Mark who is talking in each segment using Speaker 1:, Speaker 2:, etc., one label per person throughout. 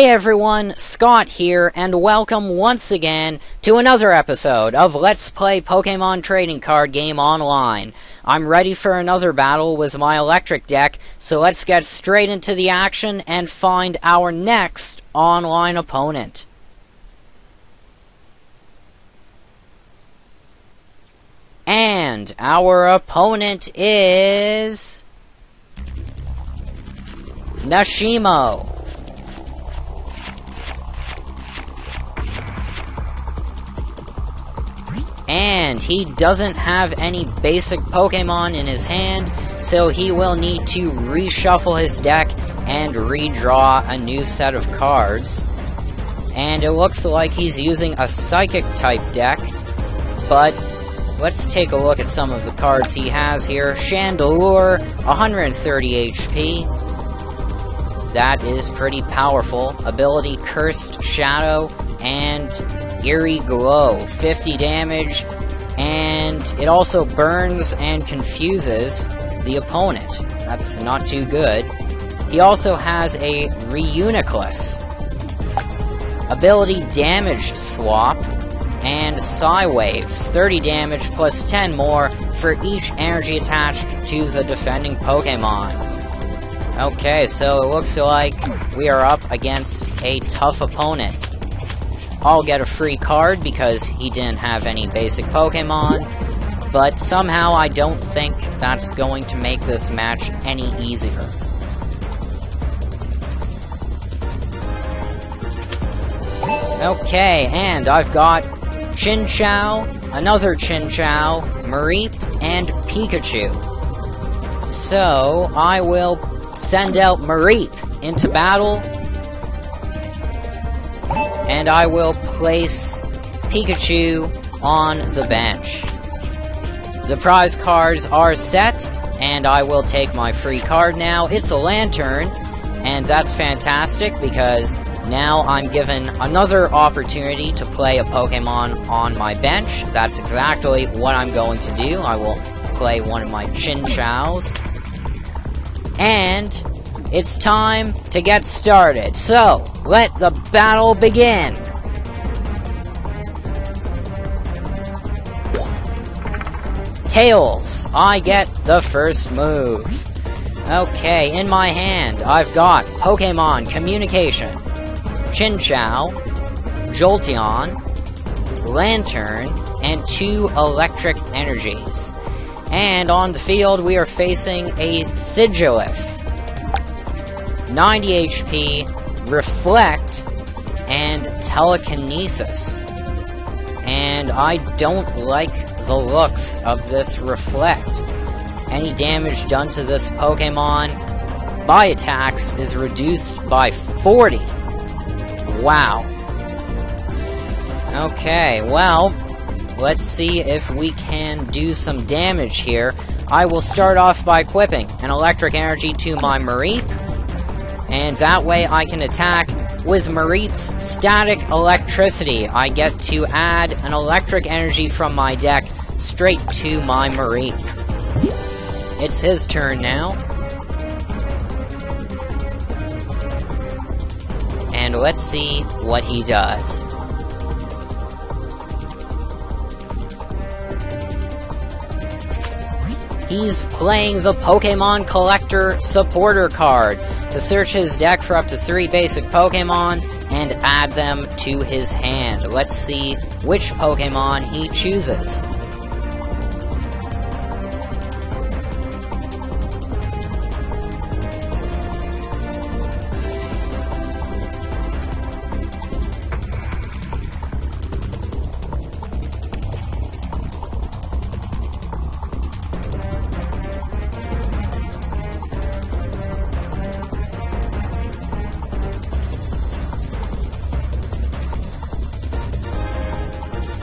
Speaker 1: Hey everyone, Scott here, and welcome once again to another episode of Let's Play Pokémon Trading Card Game Online. I'm ready for another battle with my electric deck, so let's get straight into the action and find our next online opponent. And our opponent is Nashimo. And he doesn't have any basic Pokemon in his hand, so he will need to reshuffle his deck and redraw a new set of cards. And it looks like he's using a Psychic type deck, but let's take a look at some of the cards he has here. Chandelure, 130 HP. That is pretty powerful. Ability Cursed Shadow and Eerie Glow, 50 damage, and it also burns and confuses the opponent. That's not too good. He also has a Reuniclus. Ability Damage Swap and Psywave, 30 damage plus 10 more for each energy attached to the defending Pokemon. Okay, so it looks like we are up against a tough opponent. I'll get a free card because he didn't have any basic Pokemon, but somehow I don't think that's going to make this match any easier. Okay, and I've got Chinchou, another Chinchou, Mareep, and Pikachu. So, I will send out Mareep into battle, and I will place Pikachu on the bench. The prize cards are set, and I will take my free card now. It's a Lantern, and that's fantastic because now I'm given another opportunity to play a Pokemon on my bench. That's exactly what I'm going to do. I will play one of my Chinchous. And it's time to get started, so let the battle begin! Tails, I get the first move. Okay, in my hand, I've got Pokemon Communication, Chinchou, Jolteon, Lantern, and 2 electric energies. And on the field, we are facing a Sigilyph. 90 HP, Reflect, and Telekinesis. And I don't like the looks of this Reflect. Any damage done to this Pokemon by attacks is reduced by 40. Wow. Okay, well, let's see if we can do some damage here. I will start off by equipping an electric energy to my Mareep, and that way I can attack with Mareep's Static Electricity. I get to add an electric energy from my deck straight to my Mareep. It's his turn now. And let's see what he does. He's playing the Pokemon Collector Supporter card to search his deck for up to 3 basic Pokemon and add them to his hand. Let's see which Pokemon he chooses.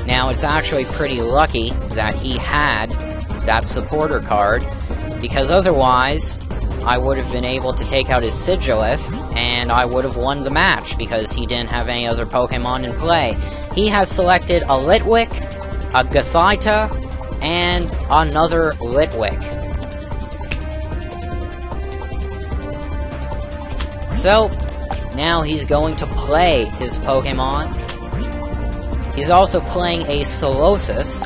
Speaker 1: Now, it's actually pretty lucky that he had that supporter card, because otherwise, I would have been able to take out his Sigilyph, and I would have won the match, because he didn't have any other Pokemon in play. He has selected a Litwick, a Gothita, and another Litwick. So, Now he's going to play his Pokémon. He's also playing a Solosis.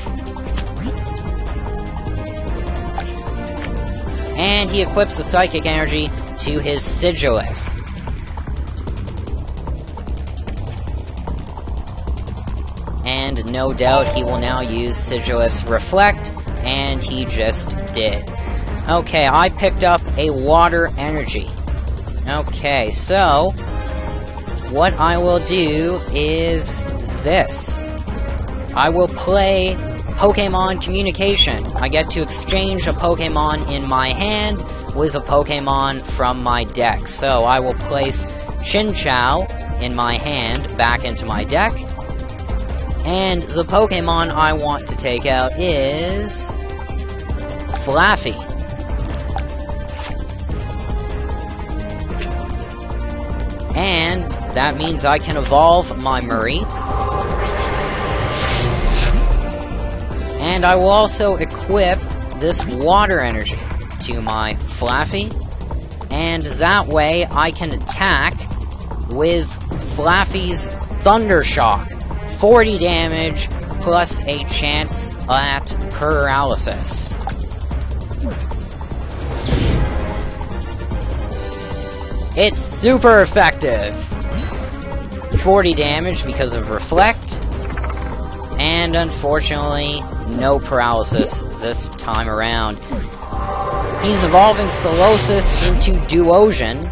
Speaker 1: And he equips the Psychic Energy to his Sigilyph. And no doubt he will now use Sigilyph's Reflect, and he just did. Okay, I picked up a Water Energy. Okay, so what I will do is this. I will play Pokémon Communication. I get to exchange a Pokémon in my hand with a Pokémon from my deck. So I will place Chinchou in my hand back into my deck. And the Pokémon I want to take out is Flaffy. And that means I can evolve my Mareep. And I will also equip this Water Energy to my Flaffy. And that way I can attack with Flaffy's Thunder Shock. 40 damage, plus a chance at paralysis. It's super effective! 40 damage because of Reflect, and unfortunately, no paralysis this time around. He's evolving Solosis into Duosion.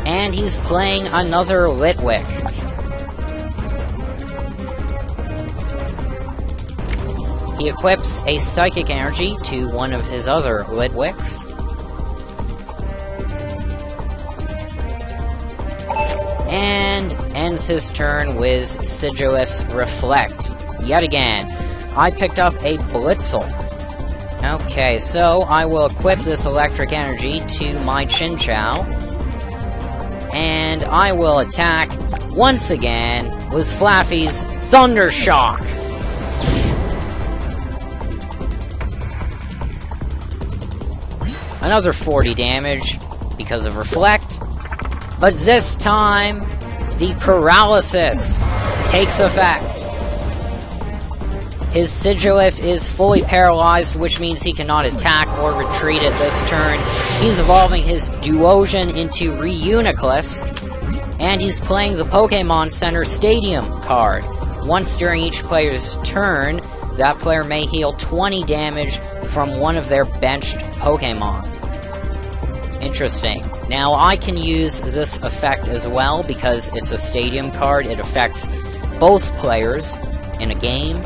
Speaker 1: And he's playing another Litwick. He equips a Psychic Energy to one of his other Litwicks. And ends his turn with Sigilyph's Reflect. Yet again, I picked up a Blitzel. Okay, so I will equip this Electric Energy to my Chinchou. And I will attack, once again, with Flaffy's Thunder Shock. Another 40 damage because of Reflect. But this time, the paralysis takes effect. His Sigilyph is fully paralyzed, which means he cannot attack or retreat at this turn. He's evolving his Duosion into Reuniclus, and he's playing the Pokémon Center Stadium card. Once during each player's turn, that player may heal 20 damage from one of their benched Pokémon. Interesting. Now, I can use this effect as well, because it's a Stadium card. It affects both players in a game.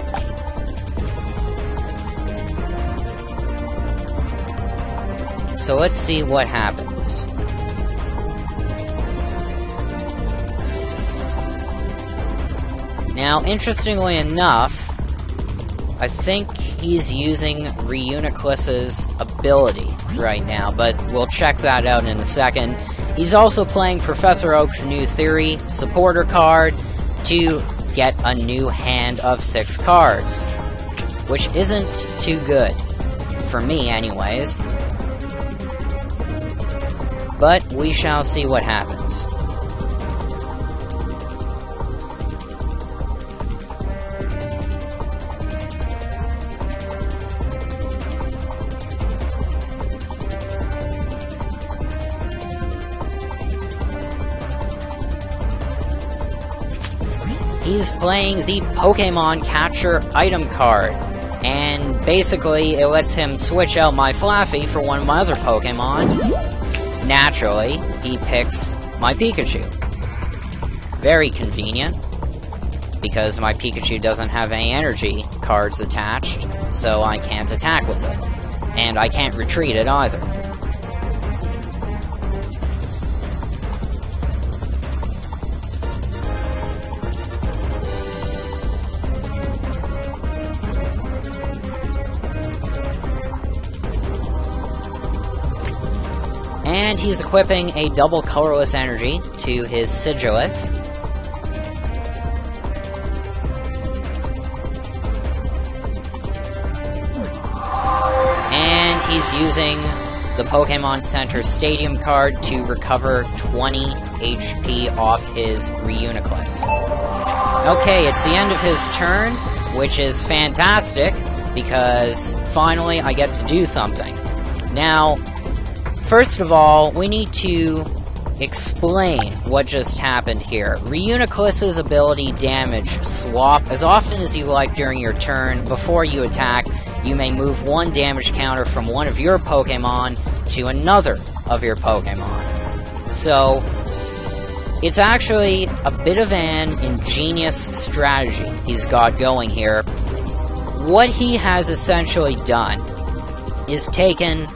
Speaker 1: So let's see what happens. Now, interestingly enough, I think he's using Reuniclus's ability right now, but we'll check that out in a second. He's also playing Professor Oak's New Theory supporter card to get a new hand of 6 cards, which isn't too good, for me anyways. But we shall see what happens. He's playing the Pokémon Catcher item card, and basically it lets him switch out my Flaffy for one of my other Pokémon. Naturally, he picks my Pikachu. Very convenient, because my Pikachu doesn't have any energy cards attached, so I can't attack with it. And I can't retreat it either. And he's equipping a double colorless energy to his Sigilith. And he's using the Pokémon Center Stadium card to recover 20 HP off his Reuniclus. Okay, it's the end of his turn, which is fantastic, because finally I get to do something. Now, first of all, we need to explain what just happened here. Reuniclus's ability damage swap as often as you like during your turn. Before you attack, you may move one damage counter from one of your Pokémon to another of your Pokémon. So, it's actually a bit of an ingenious strategy he's got going here. What he has essentially done is taken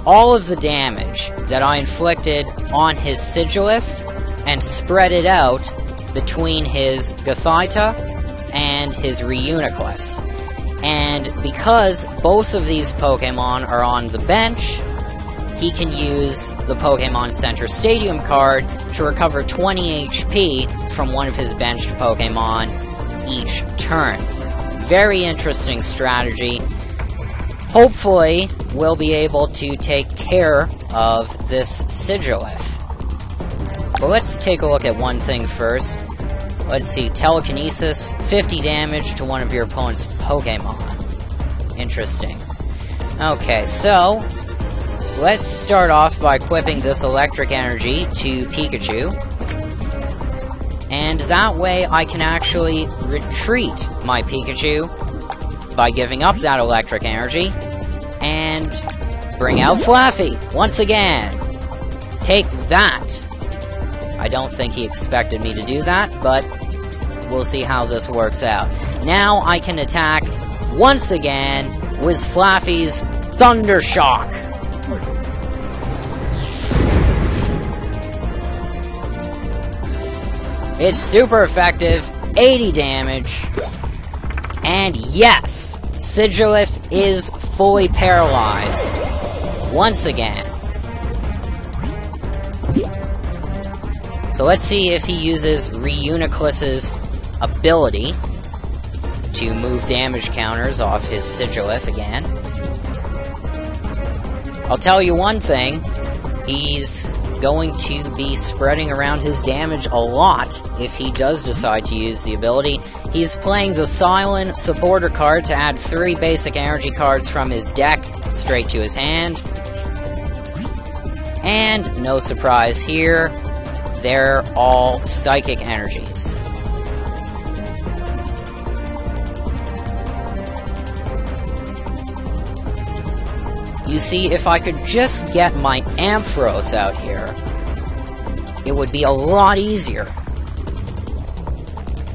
Speaker 1: all of the damage that I inflicted on his Sigilith and spread it out between his Gothita and his Reuniclus. And because both of these Pokemon are on the bench, he can use the Pokémon Center Stadium card to recover 20 HP from one of his benched Pokemon each turn. Very interesting strategy. Hopefully, we'll be able to take care of this Sigilith. But let's take a look at one thing first. Let's see, Telekinesis, 50 damage to one of your opponent's Pokemon. Interesting. Okay, so let's start off by equipping this electric energy to Pikachu. And that way I can actually retreat my Pikachu by giving up that electric energy and bring out Flaffy once again. Take that. I don't think he expected me to do that, but we'll see how this works out. Now I can attack once again with Flaffy's Thunder Shock. It's super effective, 80 damage, and yes, Sigilith is fully paralyzed once again. So let's see if he uses Reuniclus's ability to move damage counters off his Sigilith again. I'll tell you one thing, he's going to be spreading around his damage a lot if he does decide to use the ability. He's playing the Silent Supporter card to add 3 basic energy cards from his deck straight to his hand. And no surprise here, they're all psychic energies. You see, if I could just get my Ampharos out here, it would be a lot easier.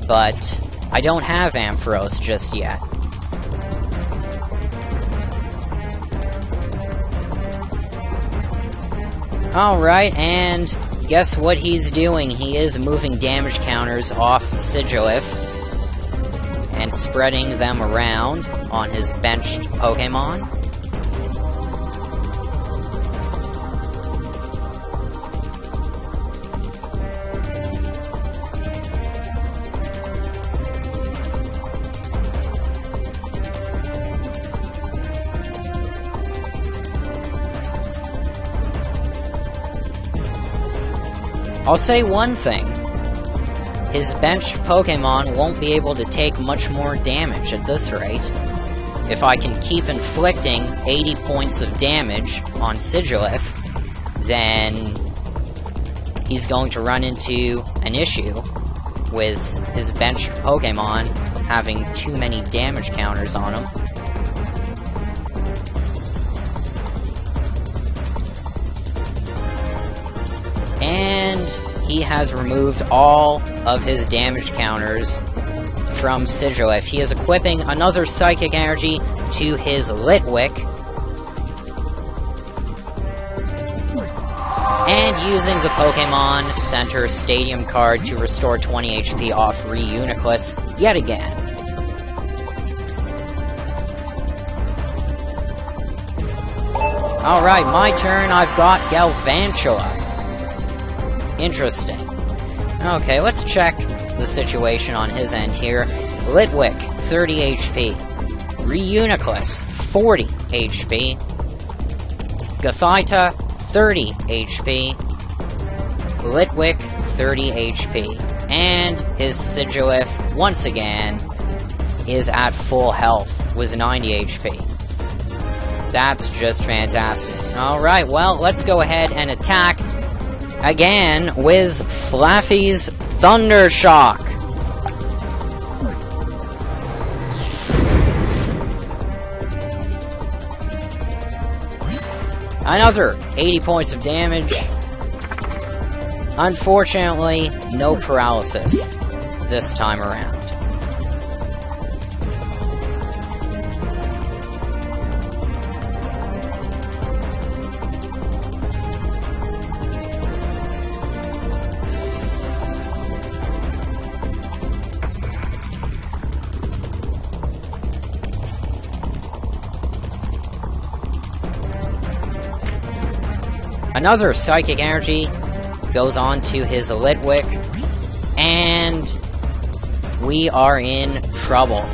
Speaker 1: But I don't have Ampharos just yet. Alright, and guess what he's doing? He is moving damage counters off Sigilith and spreading them around on his benched Pokemon. I'll say one thing. His benched Pokemon won't be able to take much more damage at this rate. If I can keep inflicting 80 points of damage on Sigilith, then he's going to run into an issue with his benched Pokemon having too many damage counters on him. And he has removed all of his damage counters from Sigilif. He is equipping another Psychic Energy to his Litwick, and using the Pokemon Center Stadium card to restore 20 HP off Reuniclus yet again. Alright, my turn. I've got Galvantula. Interesting. Okay, let's check the situation on his end here. Litwick, 30 HP. Reuniclus, 40 HP. Gothita, 30 HP. Litwick, 30 HP. And his Sigilif, once again, is at full health, with 90 HP. That's just fantastic. Alright, well, let's go ahead and attack again with Flaffy's Thunder Shock. Another 80 points of damage. Unfortunately, no paralysis this time around. Another Psychic Energy goes on to his Litwick, and we are in trouble.